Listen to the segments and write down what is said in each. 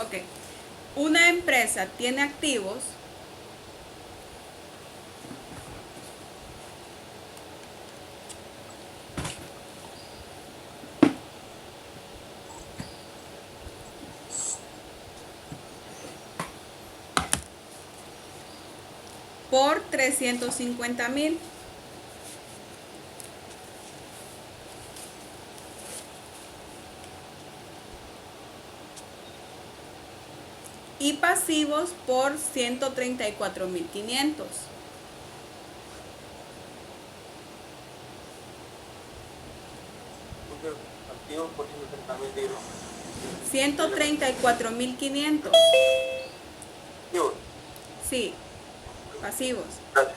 Ok. Una empresa tiene activos por 350,000. Y pasivos por 134,500. Activos por 130.000 libros. 134,500. Activos. Sí, pasivos. Gracias.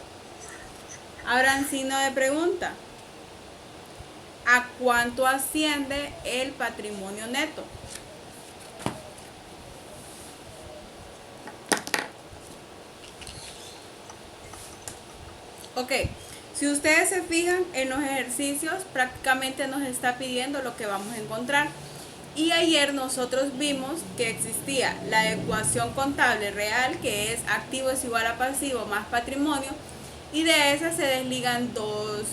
Abran signo de pregunta. ¿A cuánto asciende el patrimonio neto? Ok, si ustedes se fijan en los ejercicios, prácticamente nos está pidiendo lo que vamos a encontrar. Y ayer nosotros vimos que existía la ecuación contable real, que es activo es igual a pasivo más patrimonio, y de esa se desligan dos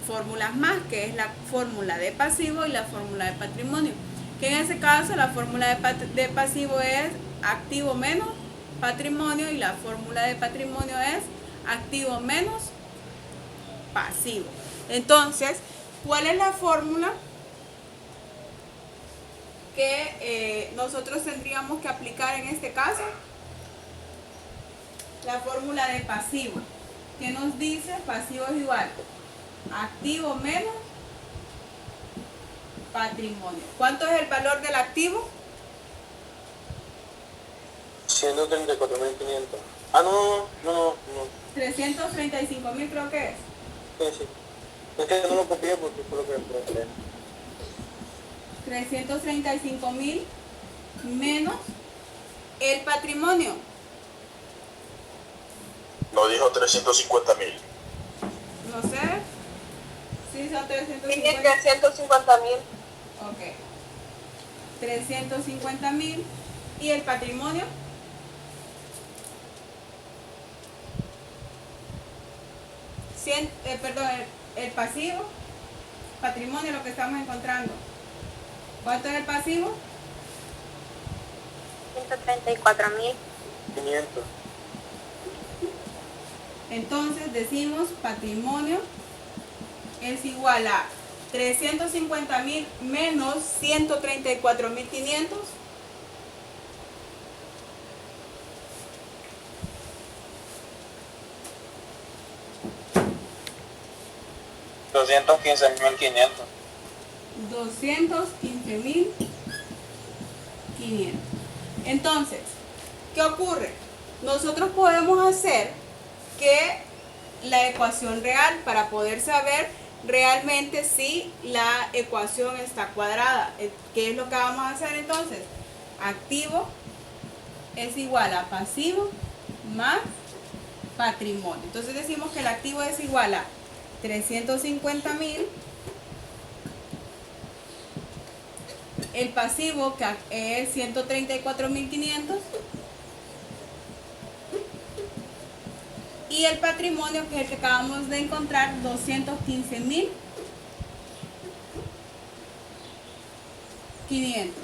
fórmulas más, que es la fórmula de pasivo y la fórmula de patrimonio. Que en ese caso la fórmula de pasivo es activo menos patrimonio y la fórmula de patrimonio es activo menos pasivo. Entonces, ¿cuál es la fórmula que nosotros tendríamos que aplicar en este caso? La fórmula de pasivo, que nos dice pasivo es igual activo menos patrimonio. ¿Cuánto es el valor del activo? 134.500. Ah, no. 335,000 creo que es. Sí. Es que no lo copié porque fue lo que leer. 335,000 menos el patrimonio. No dijo 350.000. No sé. Sí, son 350. 350.000. Ok. 350,000. ¿Y el patrimonio? Perdón, el pasivo. Patrimonio, lo que estamos encontrando. ¿Cuánto es el pasivo? 134.000. 500. Entonces decimos patrimonio es igual a 350,000 menos 134,500. $215.500. 215,500. Entonces, ¿qué ocurre? Nosotros podemos hacer que la ecuación real para poder saber realmente si la ecuación está cuadrada. ¿Qué es lo que vamos a hacer entonces? Activo es igual a pasivo más patrimonio. Entonces decimos que el activo es igual a 350,000, el pasivo que es 134,500 y el patrimonio, que es el que acabamos de encontrar, 215,500.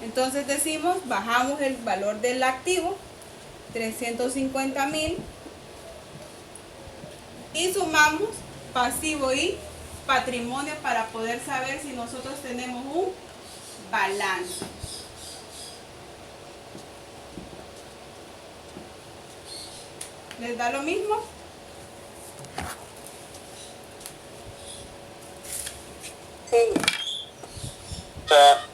Entonces decimos, bajamos el valor del activo, 350,000, y sumamos pasivo y patrimonio para poder saber si nosotros tenemos un balance. ¿Les da lo mismo? Sí. O sea,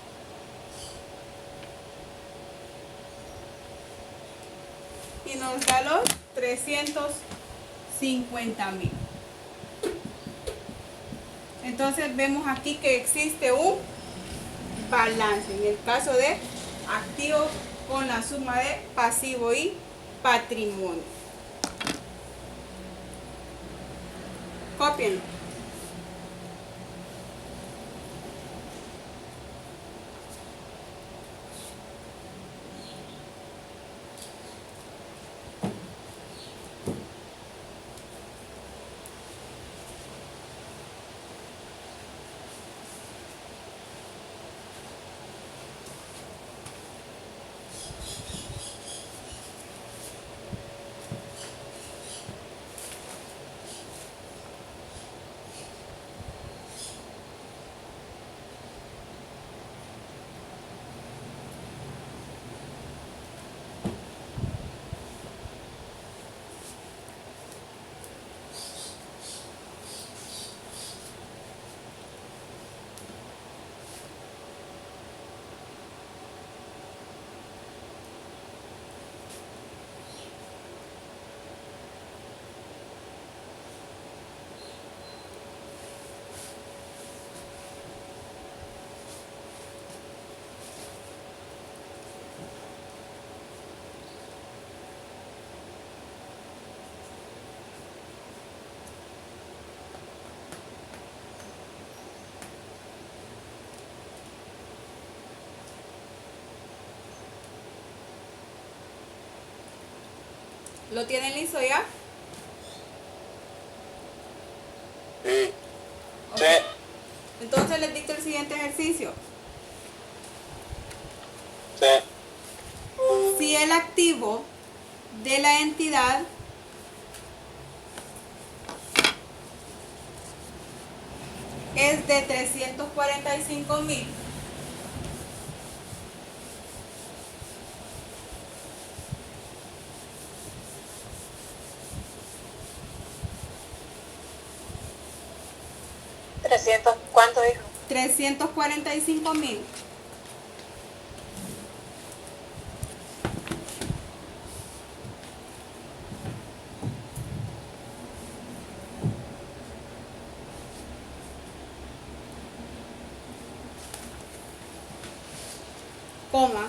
Y nos da los 350,000. Entonces vemos aquí que existe un balance en el caso de activo con la suma de pasivo y patrimonio. Cópienlo. ¿Lo tienen listo ya? Sí. Ok. Sí. Entonces les dicto el siguiente ejercicio. Sí. Si el activo de la entidad es de 345,000, ¿Cuánto dijo? 345,000, coma,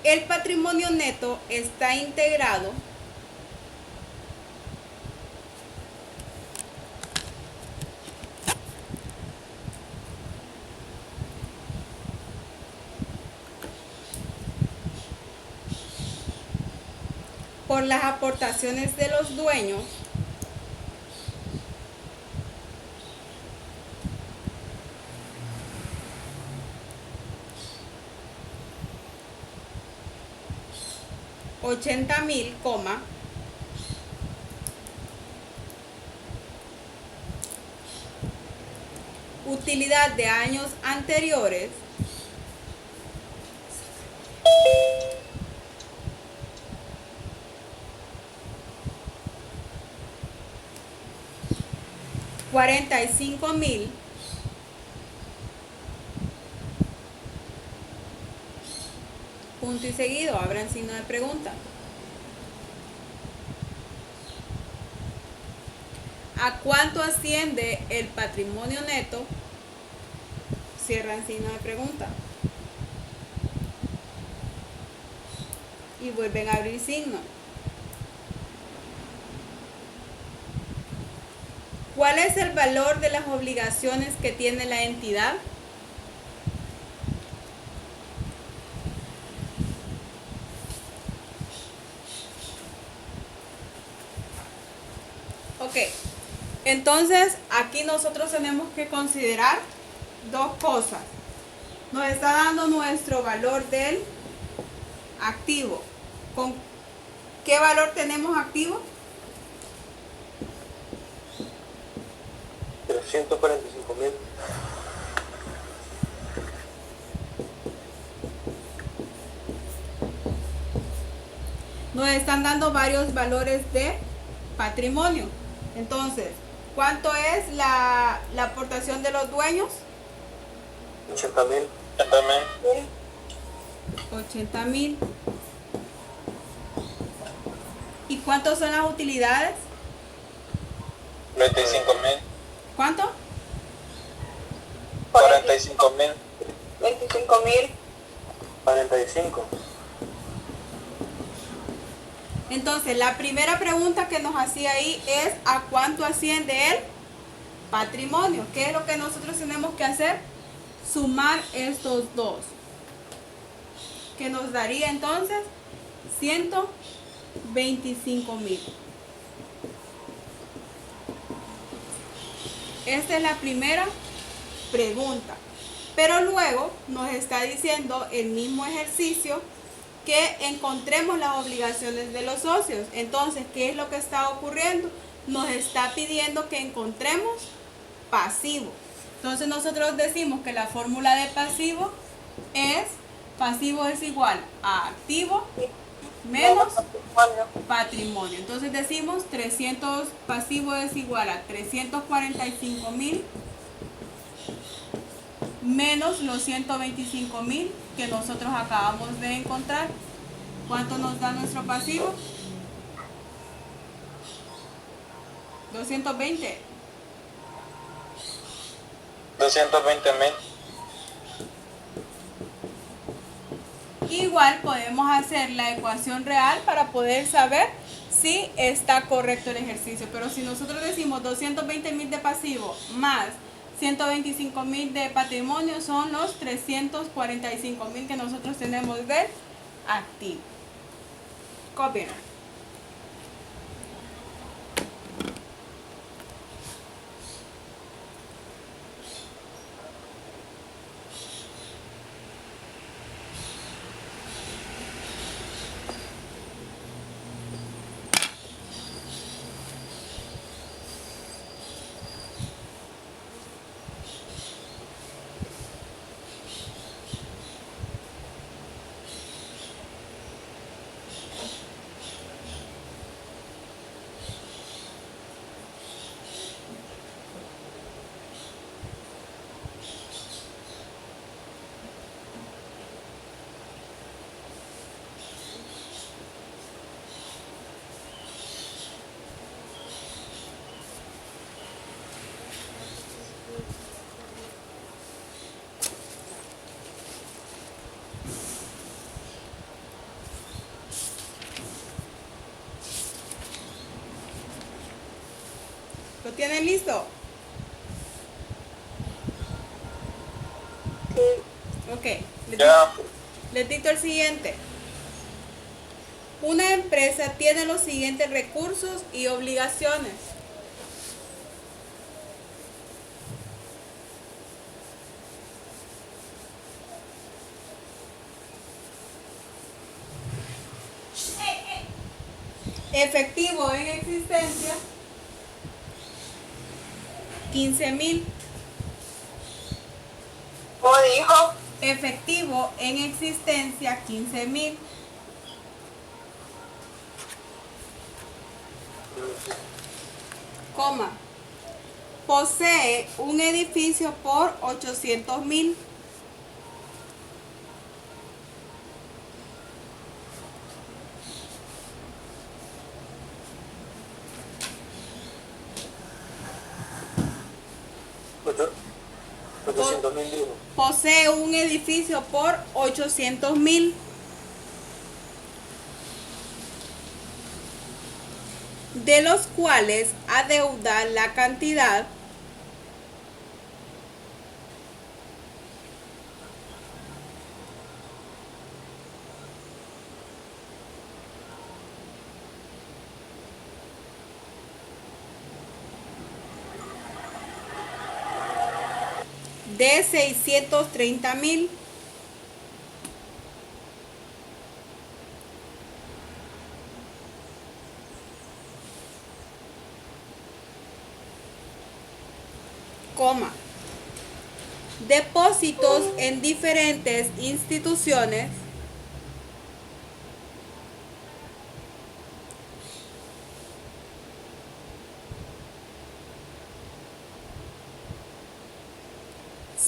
el patrimonio neto está integrado por las aportaciones de los dueños $80,000, utilidad de años anteriores $45,000, punto y seguido, abran signo de pregunta. ¿A cuánto asciende el patrimonio neto? Cierran signo de pregunta. Y vuelven a abrir signo. ¿Cuál es el valor de las obligaciones que tiene la entidad? Ok, entonces aquí nosotros tenemos que considerar dos cosas. Nos está dando nuestro valor del activo. ¿Con qué valor tenemos activo? 345,000. Nos están dando varios valores de patrimonio. Entonces, ¿cuánto es la aportación de los dueños? 80,000. Yo también. 80,000. ¿Y cuántos son las utilidades? 25,000. ¿Cuánto? 45,000. 25,000. 45. Entonces, la primera pregunta que nos hacía ahí es ¿a cuánto asciende el patrimonio? ¿Qué es lo que nosotros tenemos que hacer? Sumar estos dos. Que nos daría entonces 125,000. Esta es la primera pregunta. Pero luego nos está diciendo el mismo ejercicio que encontremos las obligaciones de los socios. Entonces, ¿qué es lo que está ocurriendo? Nos está pidiendo que encontremos pasivo. Entonces nosotros decimos que la fórmula de pasivo es igual a activo menos patrimonio. Entonces decimos 300, pasivo es igual a 345,000 menos los 125,000 que nosotros acabamos de encontrar. ¿Cuánto nos da nuestro pasivo? 220. 220,000. Igual podemos hacer la ecuación real para poder saber si está correcto el ejercicio. Pero si nosotros decimos 220,000 de pasivo más 125,000 de patrimonio, son los 345,000 que nosotros tenemos de activo. Copien. tienen listo? Sí. Ok. Ya. Les dicto el siguiente. Una empresa tiene los siguientes recursos y obligaciones. Efectivo en existencia, 15,000. ¿Cómo dijo? Efectivo en existencia, 15,000. Coma. Posee un edificio por 800,000. Ocho- 800.000 dijo. Posee un edificio por 800,000. De los cuales adeuda la cantidad de 630,000. Coma. Depósitos en diferentes instituciones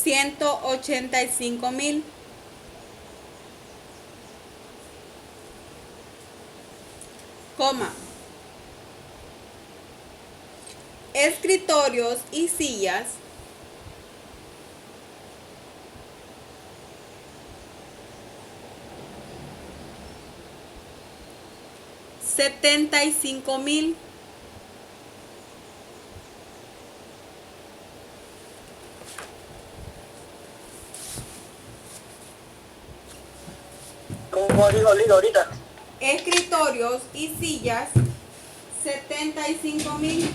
$185,000. Coma. Escritorios y sillas $75,000. ¿Cómo dijo Liga ahorita? Escritorios y sillas, 75,000.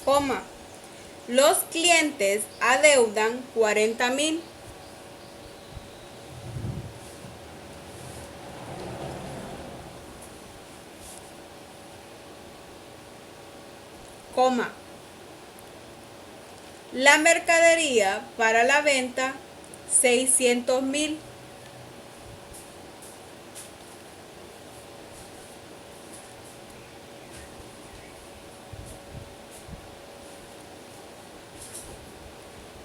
Coma. Los clientes adeudan 40,000. Coma. La mercadería para la venta, 600,000.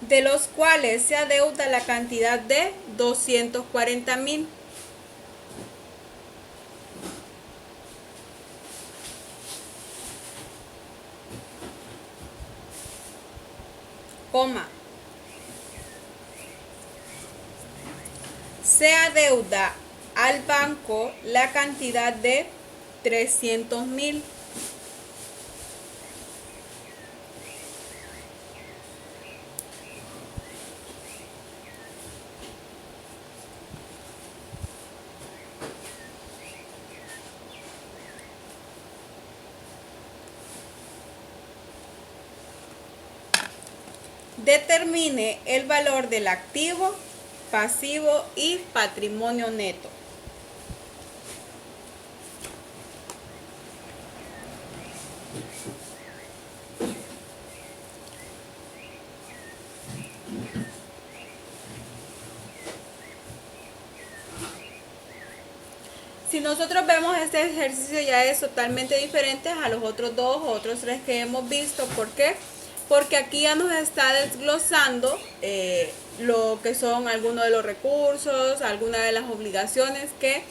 De los cuales se adeuda la cantidad de 240,000. Coma. Se adeuda al banco la cantidad de 300,000. Determine el valor del activo, pasivo y patrimonio neto. Si nosotros vemos este ejercicio ya es totalmente diferente a los otros dos o otros tres que hemos visto. ¿Por qué? Porque aquí ya nos está desglosando lo que son algunos de los recursos, algunas de las obligaciones que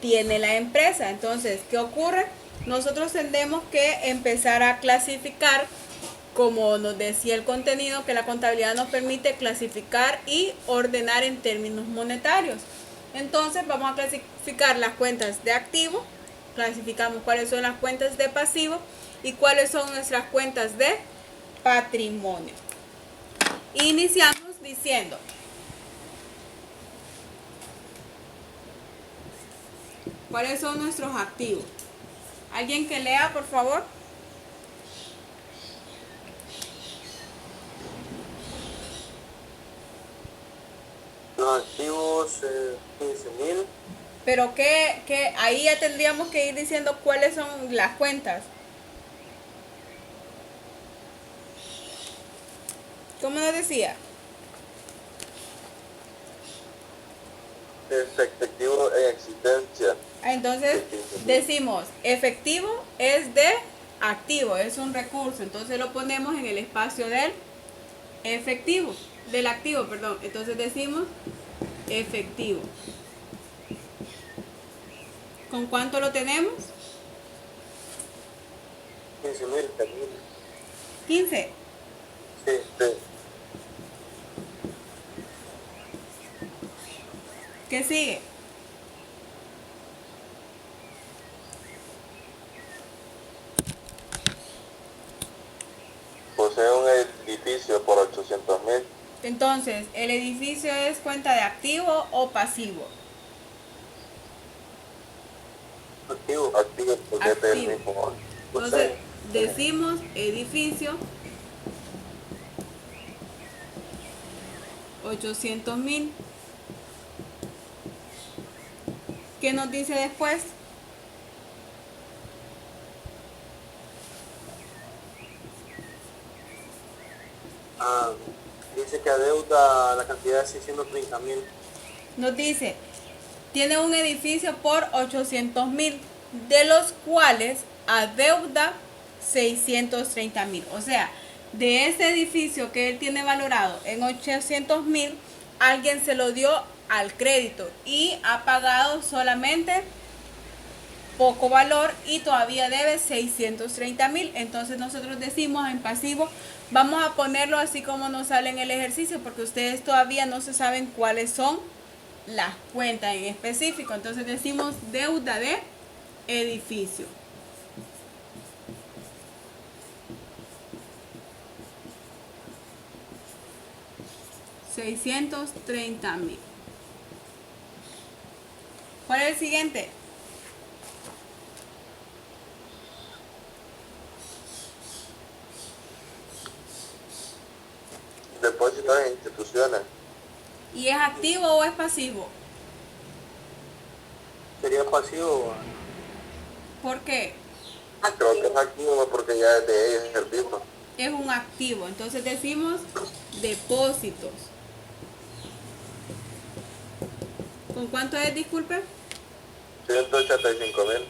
tiene la empresa. Entonces, ¿qué ocurre? Nosotros tendremos que empezar a clasificar como nos decía el contenido, que la contabilidad nos permite clasificar y ordenar en términos monetarios. Entonces vamos a clasificar las cuentas de activo, clasificamos cuáles son las cuentas de pasivo y cuáles son nuestras cuentas de patrimonio. Iniciamos diciendo: ¿cuáles son nuestros activos? ¿Alguien que lea, por favor? Los activos, 15.000. Pero que ahí ya tendríamos que ir diciendo cuáles son las cuentas. ¿Cómo nos decía? Efectivo en existencia. Entonces decimos, efectivo es de activo, es un recurso. Entonces lo ponemos en el espacio del efectivo, del activo, perdón. Entonces decimos efectivo. ¿Con cuánto lo tenemos? 15.000. 15. Sí, sí. ¿Qué sigue? Posee un edificio por 800.000. Entonces, ¿el edificio es cuenta de activo o pasivo? Activo. Activo, porque es del Activo. mismo. Entonces, decimos edificio 800.000. ¿Qué nos dice después? Dice que adeuda la cantidad de 630.000. Nos dice, tiene un edificio por 800.000, de los cuales adeuda 630.000. O sea, de ese edificio que él tiene valorado en 800.000, alguien se lo dio al crédito y ha pagado solamente poco valor y todavía debe 630.000. Entonces nosotros decimos en pasivo, vamos a ponerlo así como nos sale en el ejercicio, porque ustedes todavía no se saben cuáles son las cuentas en específico. Entonces decimos deuda de edificio. $630.000. ¿Cuál es el siguiente? Depósitos en instituciones. ¿Y es activo o es pasivo? Sería pasivo. ¿Por qué? Creo que es activo porque ya es de ellos el mismo. Es un activo. Entonces decimos depósitos. ¿Con cuánto es, disculpe? 185.000.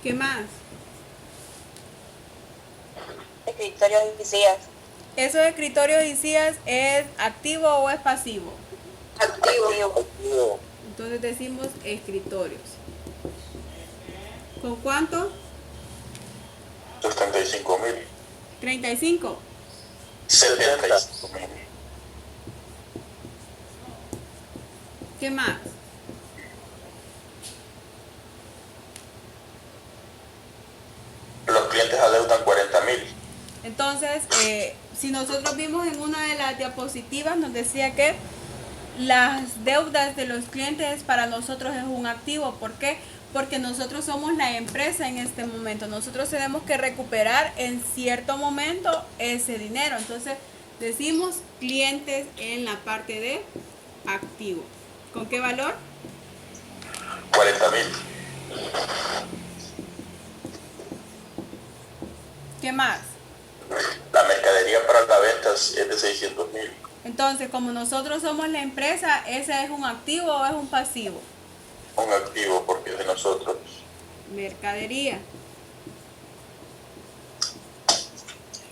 ¿Qué más? Escritorios y sillas. ¿Esos escritorios y sillas es activo o es pasivo? Activo. Activo. Entonces decimos escritorios. ¿Con cuánto? 75.000. 35. 75.000. ¿Qué más? Los clientes adeudan 40.000. Entonces, si nosotros vimos en una de las diapositivas, nos decía que las deudas de los clientes para nosotros es un activo. ¿Por qué? Porque nosotros somos la empresa en este momento. Nosotros tenemos que recuperar en cierto momento ese dinero. Entonces, decimos clientes en la parte de activo. ¿Con qué valor? 40.000. ¿Qué más? La mercadería para la venta es de 600.000. Entonces, como nosotros somos la empresa, ¿ese es un activo o es un pasivo? Un activo porque es de nosotros. Mercadería.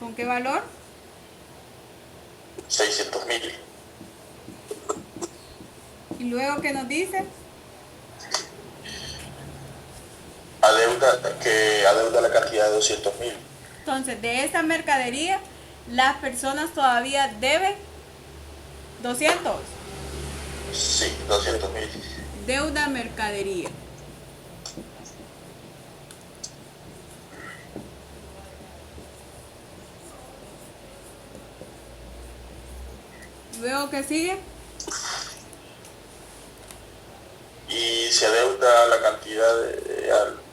¿Con qué valor? 600.000. Y luego, ¿qué nos dice? adeuda la cantidad de 200.000. Entonces, de esta mercadería, las personas todavía deben 200. Sí, 200.000. Deuda mercadería. Luego, ¿qué sigue? Y se adeuda la cantidad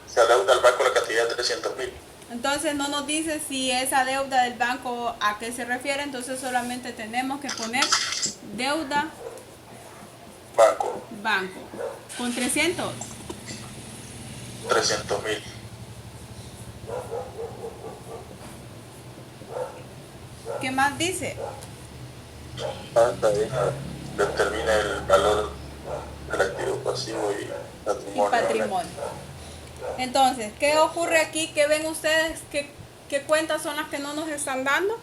se adeuda al banco la cantidad de 300.000. Entonces no nos dice si esa deuda del banco a qué se refiere, entonces solamente tenemos que poner deuda banco con 300. 300.000. ¿Qué más dice? Está bien. Determina el valor del activo pasivo y Y patrimonio. Entonces, ¿qué ocurre aquí? ¿Qué ven ustedes? ¿Qué cuentas son las que no nos están dando?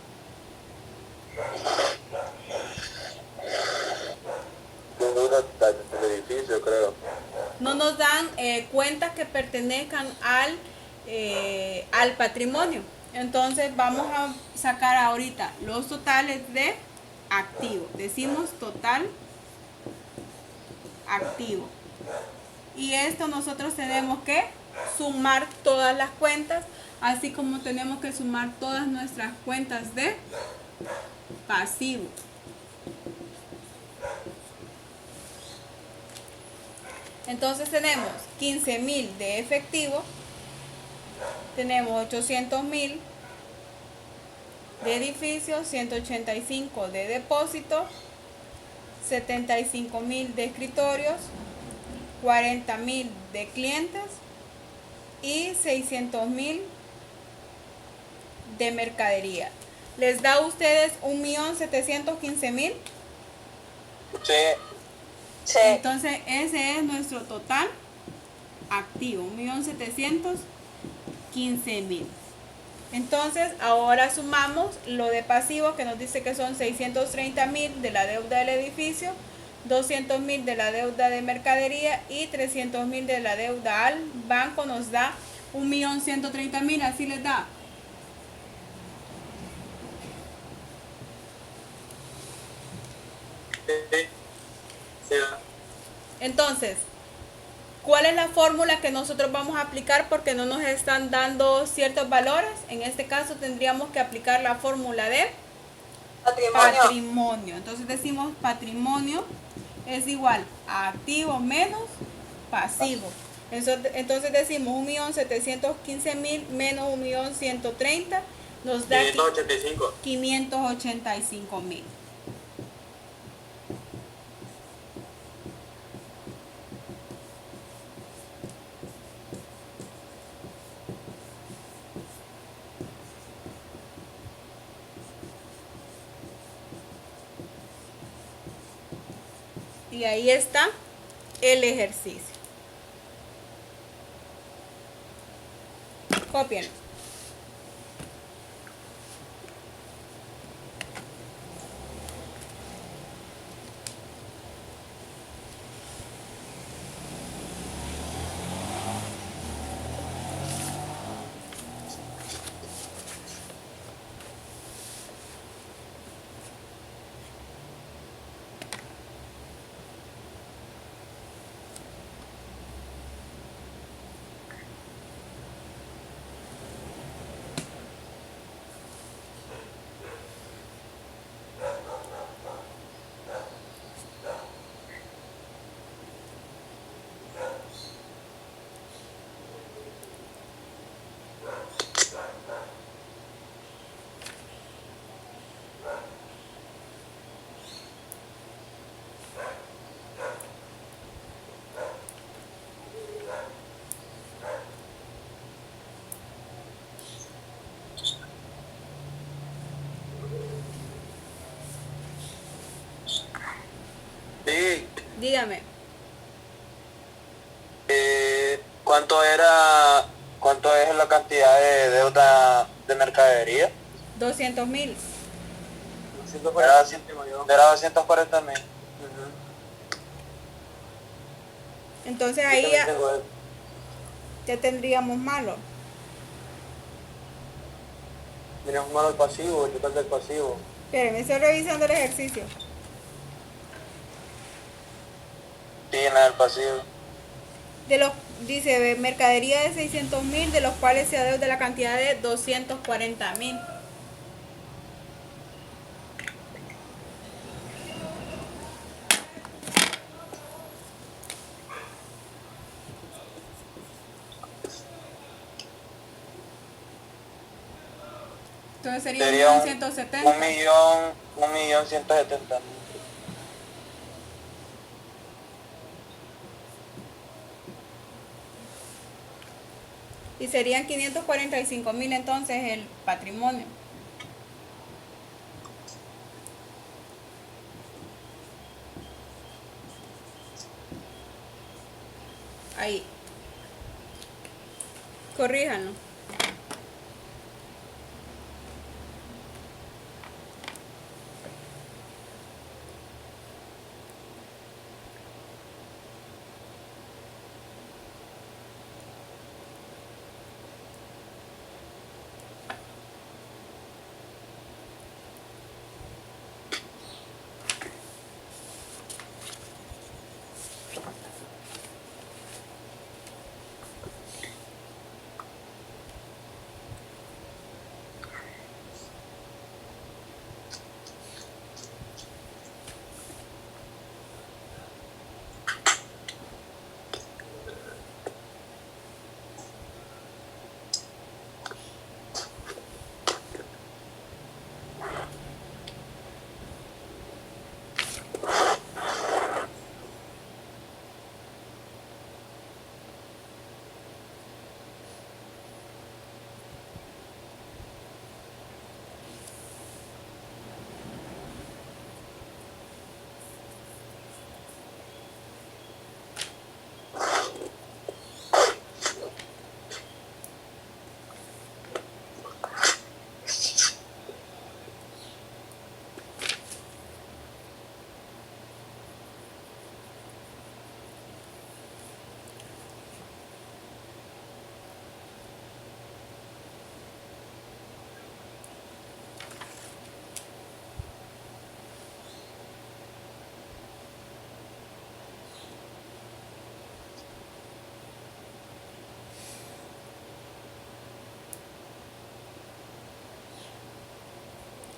Deuda del edificio, creo. No nos dan cuentas que pertenezcan al patrimonio. Entonces vamos a sacar ahorita los totales de activo. Decimos total activo. Y esto nosotros tenemos que sumar todas las cuentas, así como tenemos que sumar todas nuestras cuentas de pasivo. Entonces tenemos 15.000 de efectivo, tenemos 800.000 de edificio, 185 de depósito, 75.000 de escritorios, 40.000 de clientes y 600.000 de mercadería. ¿Les da a ustedes 1.715.000? Sí. Sí. Entonces ese es nuestro total activo, 1.715.000. Entonces ahora sumamos lo de pasivo, que nos dice que son 630.000 de la deuda del edificio, 200.000 de la deuda de mercadería y 300.000 de la deuda al banco. Nos da 1.130.000, así les da. Sí. Entonces, ¿cuál es la fórmula que nosotros vamos a aplicar porque no nos están dando ciertos valores? En este caso tendríamos que aplicar la fórmula de patrimonio. Entonces decimos patrimonio es igual a activo menos pasivo. Entonces decimos 1.715.000 menos 1.130.000 nos da 585.000. Y ahí está el ejercicio. Copien. Sí. Dígame. ¿Cuánto es la cantidad de deuda de mercadería? 200.000. Era 240.000. Entonces ahí Ya tendríamos malo. Tenemos malo el pasivo, el total del pasivo. Espérenme, estoy revisando el ejercicio. Sí, en el pasivo. De los, dice, mercadería de 600.000, de los cuales se adeuda la cantidad de 240.000. Entonces sería 1.170.000. 1.170.000. Y serían 545.000 entonces el patrimonio. Ahí. Corríjanlo.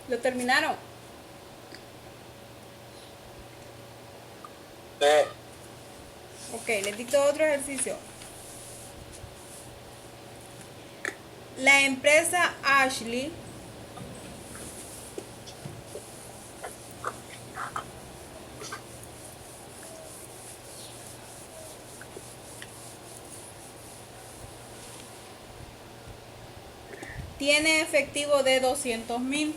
¿Lo terminaron? Sí. Ok, les dicto otro ejercicio. La empresa Ashley tiene efectivo de 200.000.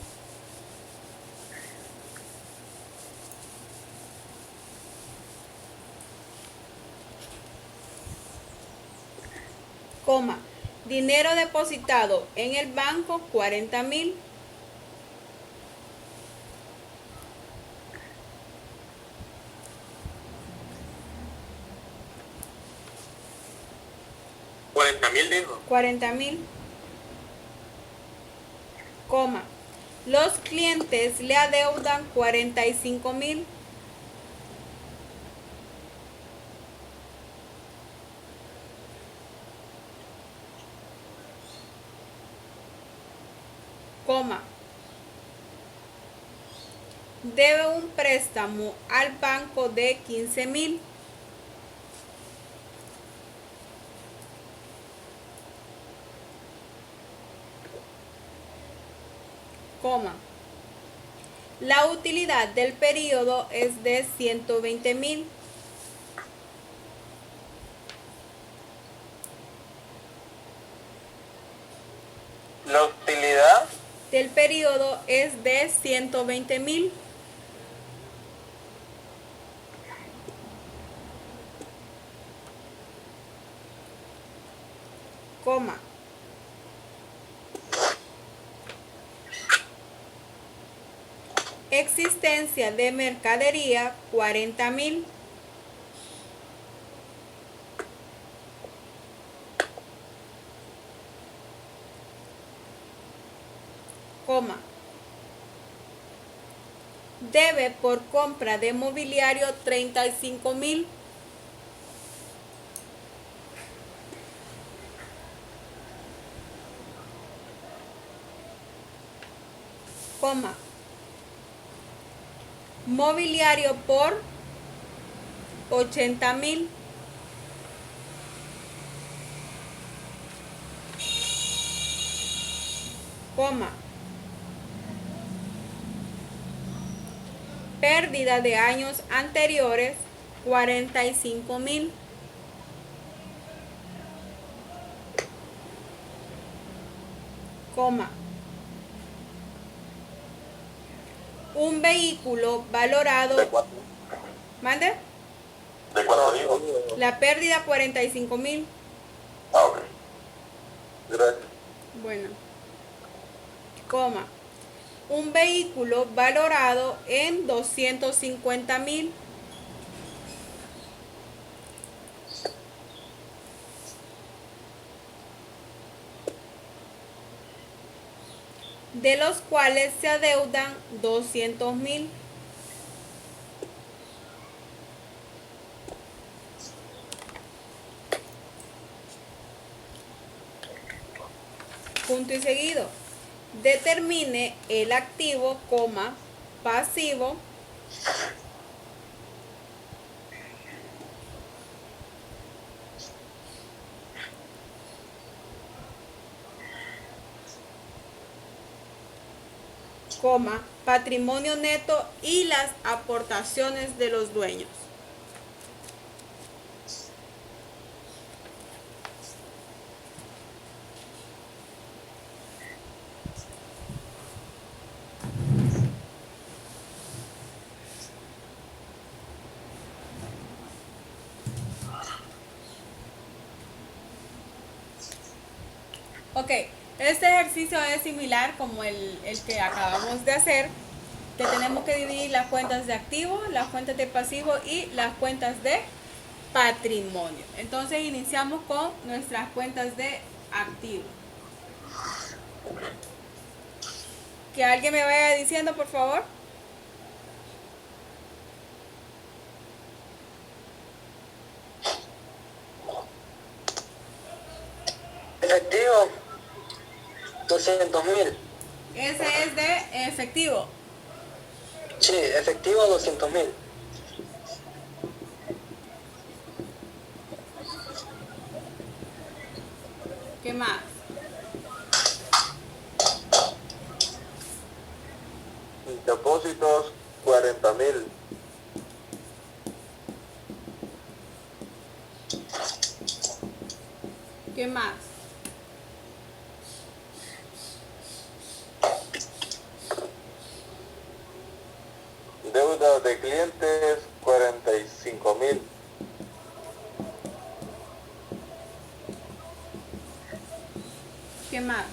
Coma, dinero depositado en el banco 40.000. ¿40.000 dijo? 40.000. Coma, los clientes le adeudan 45.000. Coma, debe un préstamo al banco de 15.000. Coma, la utilidad del periodo es de 120.000. La utilidad Del periodo es de 120.000. Coma, existencia de mercadería 40.000. debe por compra de mobiliario 35,000. Coma. Mobiliario por 80,000. Coma. Pérdida de años anteriores 45,000. Coma. Un vehículo valorado. ¿De cuánto? ¿Mande? ¿De cuánto digo? La pérdida 45,000. Ah, ok. Gracias. Bueno. Coma. Un vehículo valorado en 250,000. De los cuales se adeudan 200,000. Punto y seguido. Determine el activo, coma, pasivo, coma, patrimonio neto y las aportaciones de los dueños. Ok, este ejercicio es similar como el que acabamos de hacer, que tenemos que dividir las cuentas de activo, las cuentas de pasivo y las cuentas de patrimonio. Entonces iniciamos con nuestras cuentas de activo. Que alguien me vaya diciendo, por favor. Efectivo, 200,000. Ese es de efectivo. Sí, efectivo 200,000. ¿Qué más? Depósitos 40,000. ¿Qué más? Deuda de clientes 45,000. ¿Qué más?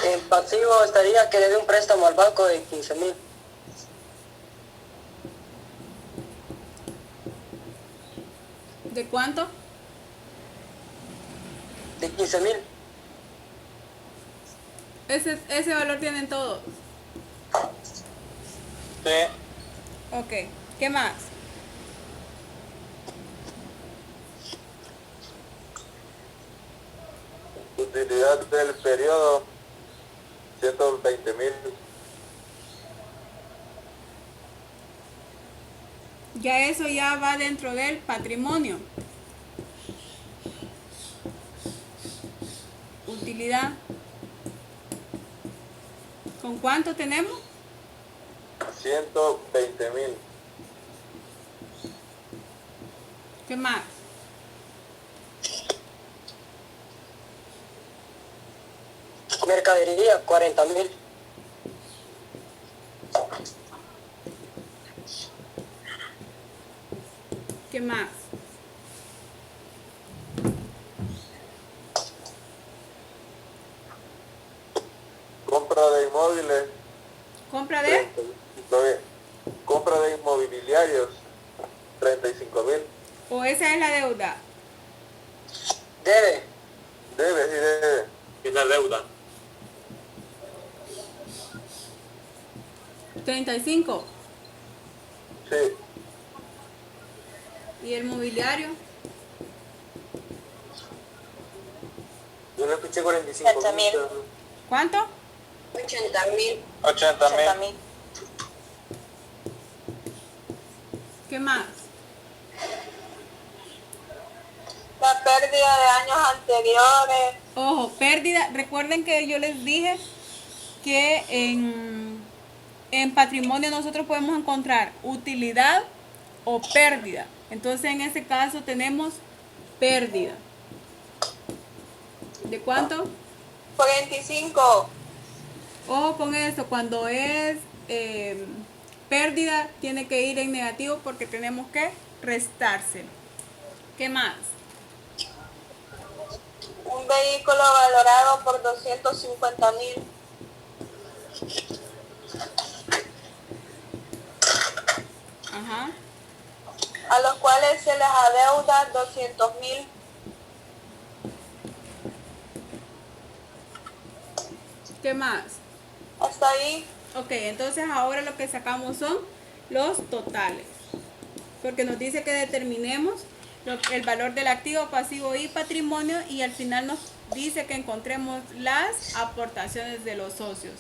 En pasivo estaría que le dé un préstamo al banco de 15,000. ¿De cuánto? De 15,000. Ese valor tienen todos. Sí. Ok. ¿Qué más? Utilidad del periodo 120,000. Ya eso ya va dentro del patrimonio. Utilidad. ¿Con cuánto tenemos? 120,000. ¿Qué más? Mercadería 40,000. ¿Qué más? Compra de inmóviles. ¿Compra de? Compra de inmobiliarios 35,000. ¿O esa es la deuda? Debe. Debe, sí debe. Es la deuda. 35. Sí. ¿Y el mobiliario? Yo le escuché 45 80.000. ¿Cuánto? 80.000. 80.000. ¿Qué más? La pérdida de años anteriores. Ojo, pérdida. Recuerden que yo les dije que en patrimonio nosotros podemos encontrar utilidad o pérdida. Entonces en este caso tenemos pérdida. ¿De cuánto? 45. Ojo con eso, cuando es pérdida tiene que ir en negativo porque tenemos que restárselo. ¿Qué más? Un vehículo valorado por 250.000. Ajá. A los cuales se les adeuda 200.000. ¿Qué más? Hasta ahí. Ok, entonces ahora lo que sacamos son los totales. Porque nos dice que determinemos el valor del activo, pasivo y patrimonio, y al final nos dice que encontremos las aportaciones de los socios.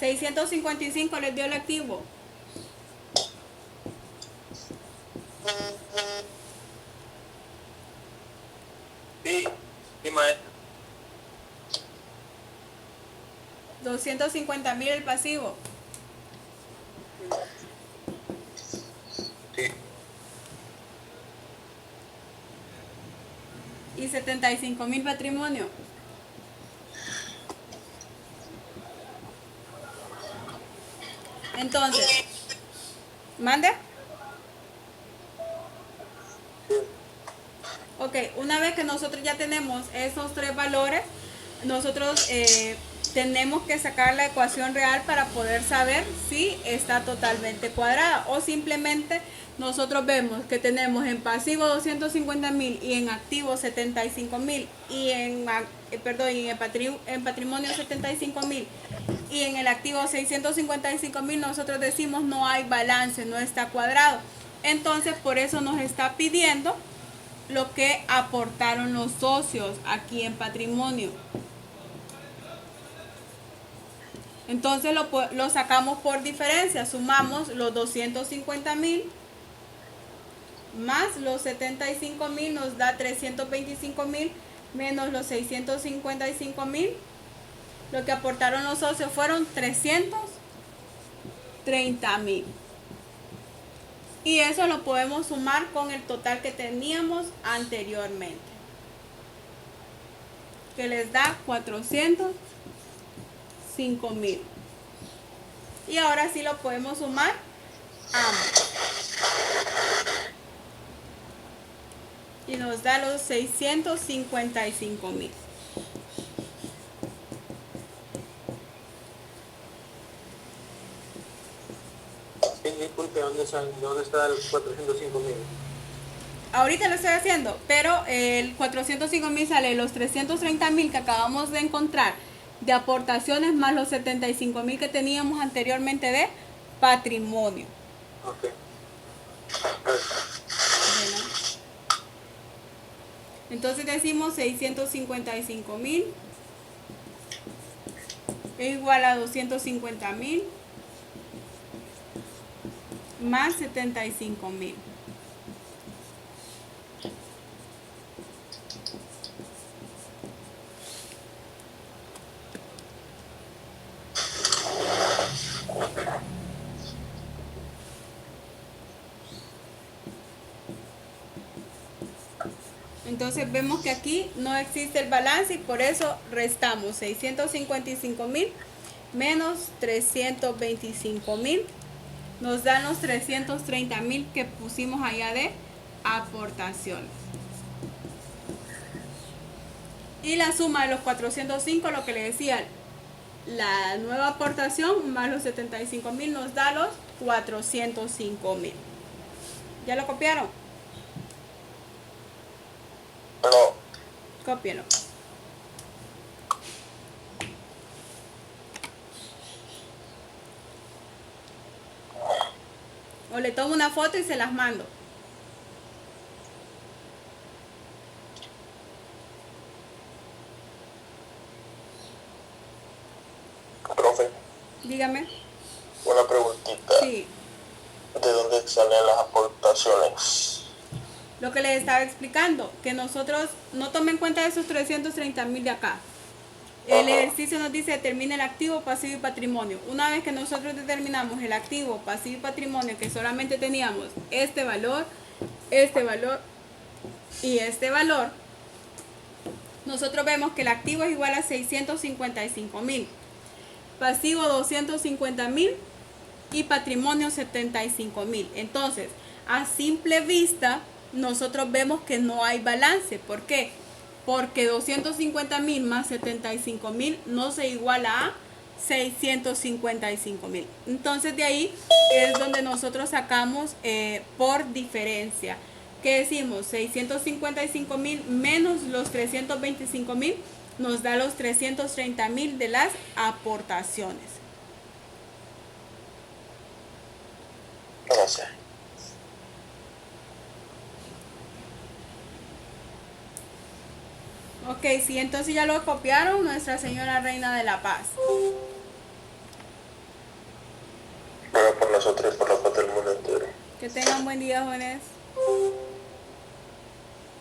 $655 les dio el activo. Sí, sí, maestro. 250.000 el pasivo. Sí. Y 75.000 patrimonio. Entonces, ¿mande? Ok, una vez que nosotros ya tenemos esos tres valores, nosotros tenemos que sacar la ecuación real para poder saber si está totalmente cuadrada, o simplemente nosotros vemos que tenemos en pasivo 250.000 y en activo 75.000 y en patrimonio 75.000 y en el activo 655.000, nosotros decimos no hay balance, no está cuadrado. Entonces por eso nos está pidiendo lo que aportaron los socios aquí en patrimonio. Entonces lo sacamos por diferencia, sumamos los 250.000 más los 75.000 nos da 325.000 menos los 655.000. Lo que aportaron los socios fueron 330.000. Y eso lo podemos sumar con el total que teníamos anteriormente, que les da 405.000. Y ahora sí lo podemos sumar ambos. Y nos da los 655.000. Disculpe, ¿dónde está el 405.000? Ahorita lo estoy haciendo, pero el 405.000 sale los 330.000 que acabamos de encontrar de aportaciones más los 75.000 que teníamos anteriormente de patrimonio. Ok. Bueno. Entonces decimos 655.000 es igual a 250.000 más 75.000. Entonces vemos que aquí no existe el balance y por eso restamos 655.000 menos 325.000. Nos dan los 330.000 que pusimos allá de aportaciones. Y la suma de los 405, lo que le decía, la nueva aportación más los 75.000 nos da los 405.000. ¿Ya lo copiaron? No, Cópienlo. O le tomo una foto y se las mando. profe, Dígame. una preguntita. Sí. ¿De dónde salen las aportaciones? Lo que les estaba explicando, que nosotros no tomen en cuenta esos 330.000 de acá. El ejercicio nos dice determina el activo, pasivo y patrimonio. Una vez que nosotros determinamos el activo, pasivo y patrimonio, que solamente teníamos este valor y este valor, nosotros vemos que el activo es igual a 655.000, pasivo 250.000 y patrimonio 75.000. Entonces, a simple vista, nosotros vemos que no hay balance. ¿Por qué? Porque 250.000 más 75.000 no se iguala a 655.000. Entonces de ahí es donde nosotros sacamos por diferencia. ¿Qué decimos? 655.000 menos los 325.000 nos da los 330.000 de las aportaciones. Gracias. Ok, sí, entonces ya lo copiaron, Nuestra Señora Reina de la Paz. Ruega por nosotros y por la paz del mundo entero. Que tengan buen día, jóvenes.